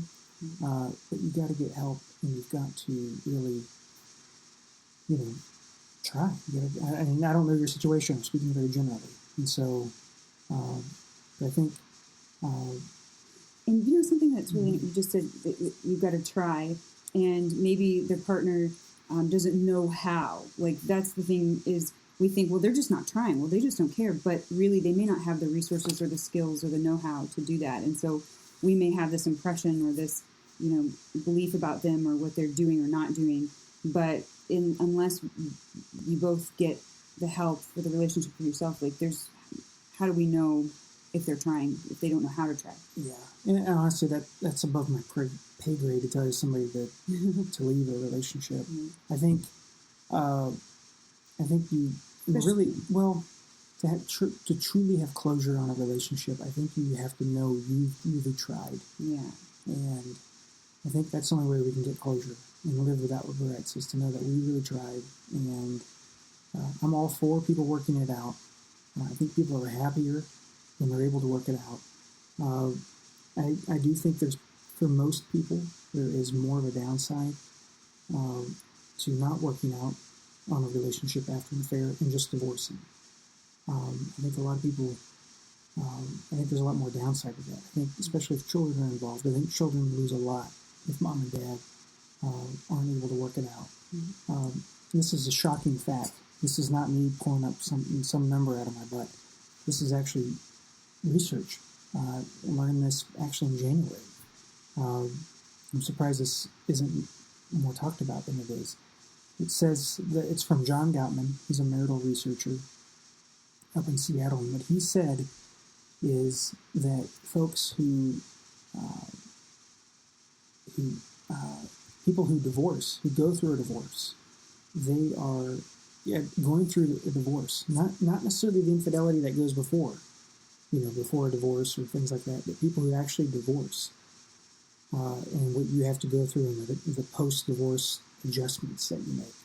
but you got to get help, and you've got to really, try. I don't know your situation. I'm speaking very generally, and so, but I think. And something that's really you just said that you've got to try, and maybe their partner doesn't know how. Like that's the thing is. We think, well, they're just not trying. Well, they just don't care. But really, they may not have the resources or the skills or the know-how to do that. And so we may have this impression or this, belief about them or what they're doing or not doing. But unless you both get the help for the relationship for yourself, how do we know if they're trying, if they don't know how to try? Yeah. And honestly, that's above my pay grade to tell somebody that to leave a relationship. Mm-hmm. I think you really, to truly have closure on a relationship, I think you have to know you've really tried. Yeah. And I think that's the only way we can get closure and live without regrets is to know that we really tried. And I'm all for people working it out. I think people are happier when they're able to work it out. I do think for most people, there is more of a downside to not working out on a relationship after an affair and just divorcing. I think a lot of people, I think there's a lot more downside to that. I think especially if children are involved, I think children lose a lot if mom and dad aren't able to work it out. Mm-hmm. This is a shocking fact. This is not me pulling up some number out of my butt. This is actually research. I learned this actually in January. I'm surprised this isn't more talked about than it is. It says that it's from John Gottman. He's a marital researcher up in Seattle, and what he said is that folks who people who divorce, who go through a divorce, they are going through a divorce, not necessarily the infidelity that goes before, before a divorce or things like that, but people who actually divorce, and what you have to go through in the post-divorce adjustments that you make.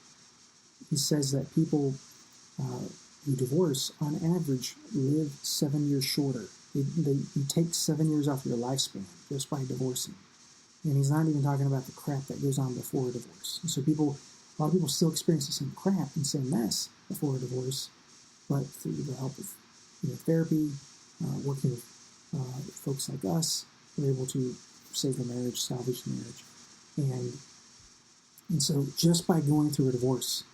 He says that people who divorce, on average, live 7 years shorter. You take 7 years off your lifespan just by divorcing. And he's not even talking about the crap that goes on before a divorce. And so a lot of people still experience the same crap and same mess before a divorce, but through the help of therapy, working with folks like us, we're able to save the marriage, salvage the marriage. And so just by going through a divorce,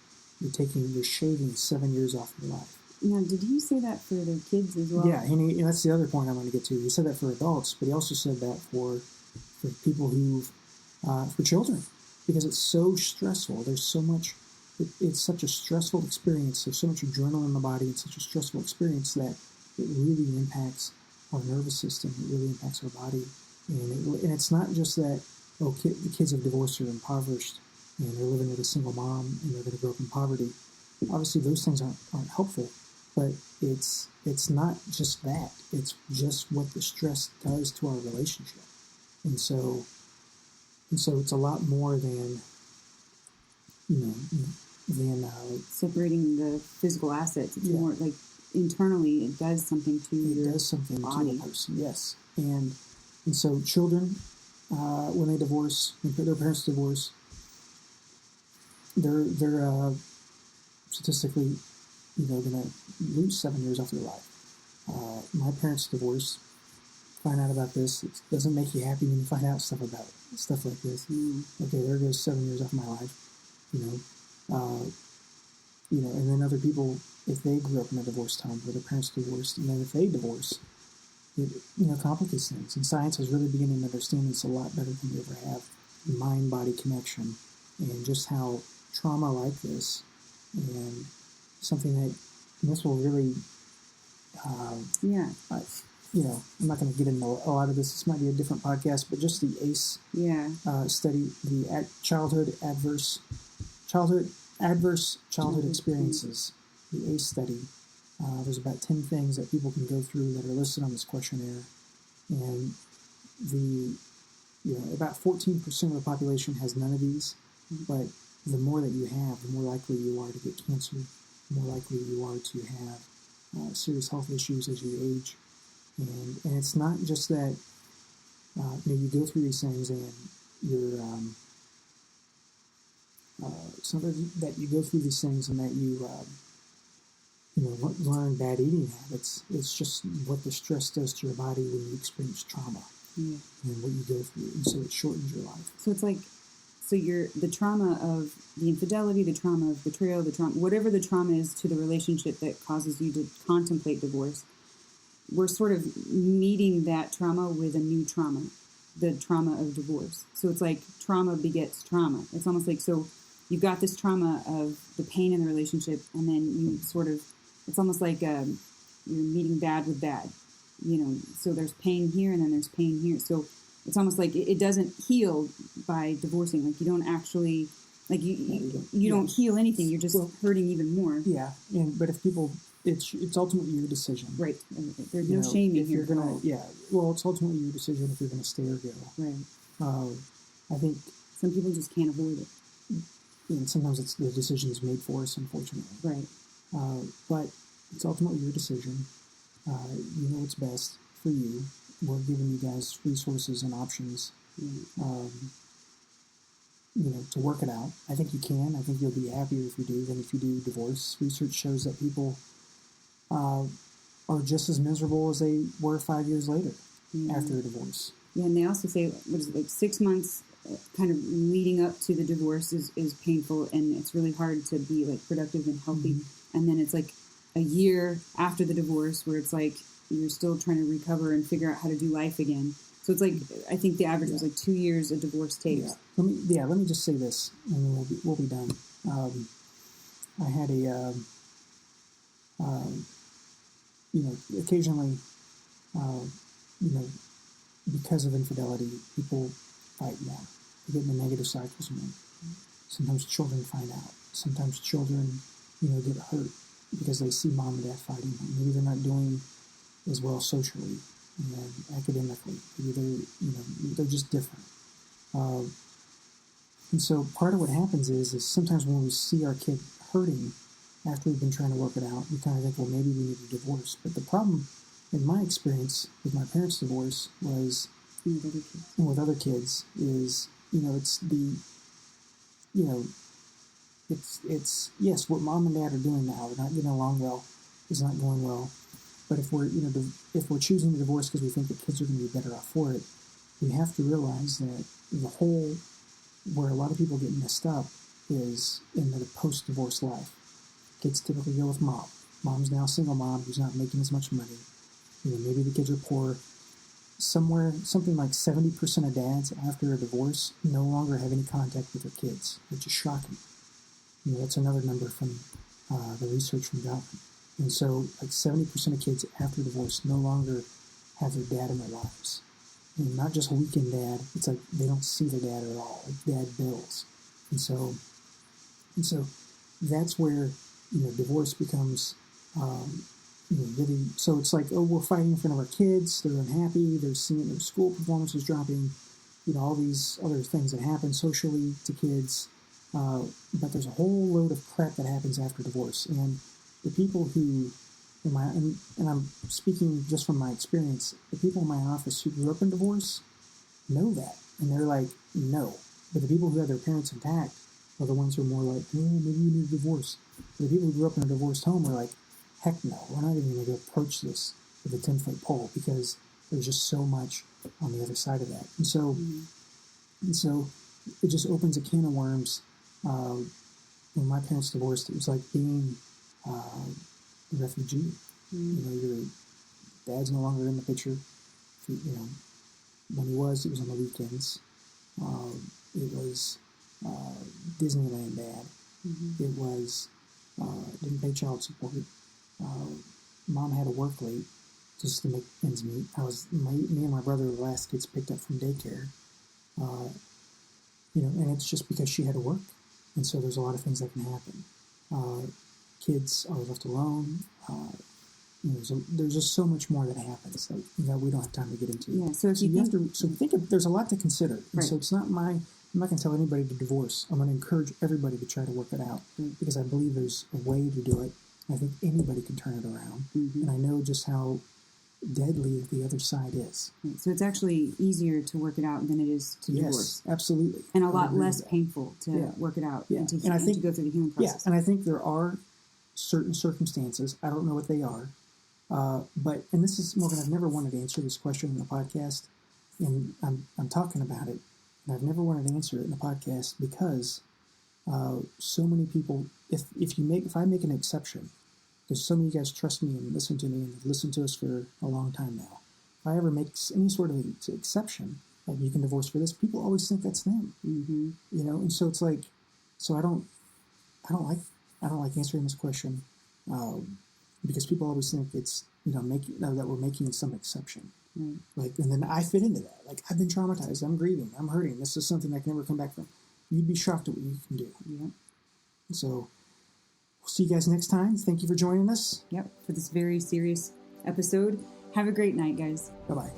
you're shaving 7 years off your life. Now, did he say that for the kids as well? Yeah, and that's the other point I want to get to. He said that for adults, but he also said that for people for children, because it's so stressful. There's so much, it's such a stressful experience. There's so much adrenaline in the body. It's such a stressful experience that it really impacts our nervous system. It really impacts our body. And it's not just that, the kids of divorce are impoverished and they're living with a single mom and they're going to grow up in poverty. Obviously, those things aren't helpful, but it's not just that. It's just what the stress does to our relationship. And so it's a lot more than separating the physical assets. It's more like internally it does something to your body. It does something to a person, yes. And so children, when they divorce, when their parents divorce, they're statistically, going to lose 7 years off their life. My parents divorced. Find out about this. It doesn't make you happy when you find out stuff like this. Okay, there goes 7 years off my life. And then other people, if they grew up in a divorced home where their parents divorced, and then if they divorce, it complicates things. And science is really beginning to understand this a lot better than we ever have. The mind-body connection, and just how trauma like this, and something that this will really, I'm not going to get into a lot of this. This might be a different podcast, but just the ACE study, the childhood adverse childhood experiences, the ACE study. There's about 10 things that people can go through that are listed on this questionnaire, and about 14% of the population has none of these. But the more that you have, the more likely you are to get cancer, the more likely you are to have serious health issues as you age. And it's not just that you go through these things and you're something that you go through these things and that you learn bad eating habits. It's just what the stress does to your body when you experience trauma and what you go through, and so it shortens your life. So it's like, the trauma of the infidelity, the trauma of betrayal, the trauma, whatever the trauma is to the relationship that causes you to contemplate divorce. We're sort of meeting that trauma with a new trauma, the trauma of divorce. So it's like trauma begets trauma. It's almost like, so you've got this trauma of the pain in the relationship, and then you sort of, it's almost like you're meeting bad with bad. So there's pain here and then there's pain here. So it's almost like it doesn't heal by divorcing. Like you don't actually, like you don't heal anything. You're just hurting even more. Yeah, but if people... It's ultimately your decision. Right. There's no shame in here. It's ultimately your decision if you're going to stay or go. Right. I think some people just can't avoid it. And sometimes the decision is made for us, unfortunately. Right. But it's ultimately your decision. You know what's best for you. We're giving you guys resources and options, to work it out. I think you can. I think you'll be happier if you do than if you do divorce. Research shows that people are just as miserable as they were 5 years later after a divorce. Yeah, and they also say, 6 months kind of leading up to the divorce is painful, and it's really hard to be productive and healthy. Mm-hmm. And then it's like a year after the divorce where it's like you're still trying to recover and figure out how to do life again. So it's like, I think the average was 2 years a divorce takes. Let me just say this, and then we'll be done. I had occasionally, you know, because of infidelity, people fight more. They get in the negative cycles more. Sometimes children find out. Sometimes children, get hurt because they see mom and dad fighting. Maybe they're not doing as well socially and academically. Maybe they're just different. And so part of what happens is sometimes when we see our kid hurting after we've been trying to work it out, we kind of think, well, maybe we need a divorce. But the problem, in my experience with my parents' divorce, was with other kids is, it's yes, what mom and dad are doing now, they're not getting along well, is not going well. But if we're choosing to divorce because we think the kids are going to be better off for it, we have to realize that where a lot of people get messed up is in the post-divorce life. Kids typically go with mom. Mom's now a single mom who's not making as much money. Maybe the kids are poor. Something like 70% of dads after a divorce no longer have any contact with their kids, which is shocking. That's another number from the research from Gottman. And so, like 70% of kids after divorce no longer have their dad in their lives. And not just a weekend dad, it's like they don't see their dad at all. Like dad bills. And so that's where, divorce becomes, really, so it's like, oh, we're fighting in front of our kids, they're unhappy, they're seeing their school performances dropping, all these other things that happen socially to kids. But there's a whole load of crap that happens after divorce. And the people who, and I'm speaking just from my experience, the people in my office who grew up in divorce know that. And they're like, no. But the people who have their parents intact are the ones who are more like, oh, maybe we need a divorce. The people who grew up in a divorced home are like, heck no, we're not even going to approach this with a 10-foot pole because there's just so much on the other side of that. And so it just opens a can of worms. When my parents divorced, it was like being a refugee. Your dad's no longer in the picture. When he was, it was on the weekends. It was Disneyland dad. It was didn't pay child support. Mom had to work late just to make ends meet. Me and my brother were the last kids picked up from daycare. And it's just because she had to work. And so there's a lot of things that can happen. Kids are left alone. There's just so much more that happens that we don't have time to get into. Yeah. There's a lot to consider. And right. So it's not I'm not going to tell anybody to divorce. I'm going to encourage everybody to try to work it out because I believe there's a way to do it. I think anybody can turn it around. And I know just how deadly the other side is. Right. So it's actually easier to work it out than it is to divorce. Yes, absolutely. And a lot less painful to work it out and to go through the healing process. Yeah, and I think there are certain circumstances, I don't know what they are, and this is, Morgan, I've never wanted to answer this question in the podcast, and I'm talking about it, and I've never wanted to answer it in the podcast because so many people, if I make an exception, because so many of you guys trust me and listen to me and have listened to us for a long time now. If I ever make any sort of exception, like you can divorce for this, people always think that's them. And so it's like, so I don't like answering this question because people always think it's that we're making some exception. Like, and then I fit into that. Like, I've been traumatized. I'm grieving. I'm hurting. This is something I can never come back from. You'd be shocked at what you can do. Yeah. So we'll see you guys next time. Thank you for joining us. Yep, for this very serious episode. Have a great night, guys. Bye-bye.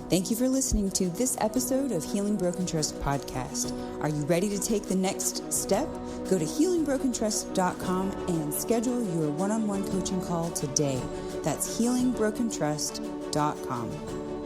Thank you for listening to this episode of Healing Broken Trust podcast. Are you ready to take the next step? Go to healingbrokentrust.com and schedule your one-on-one coaching call today. That's healingbrokentrust.com.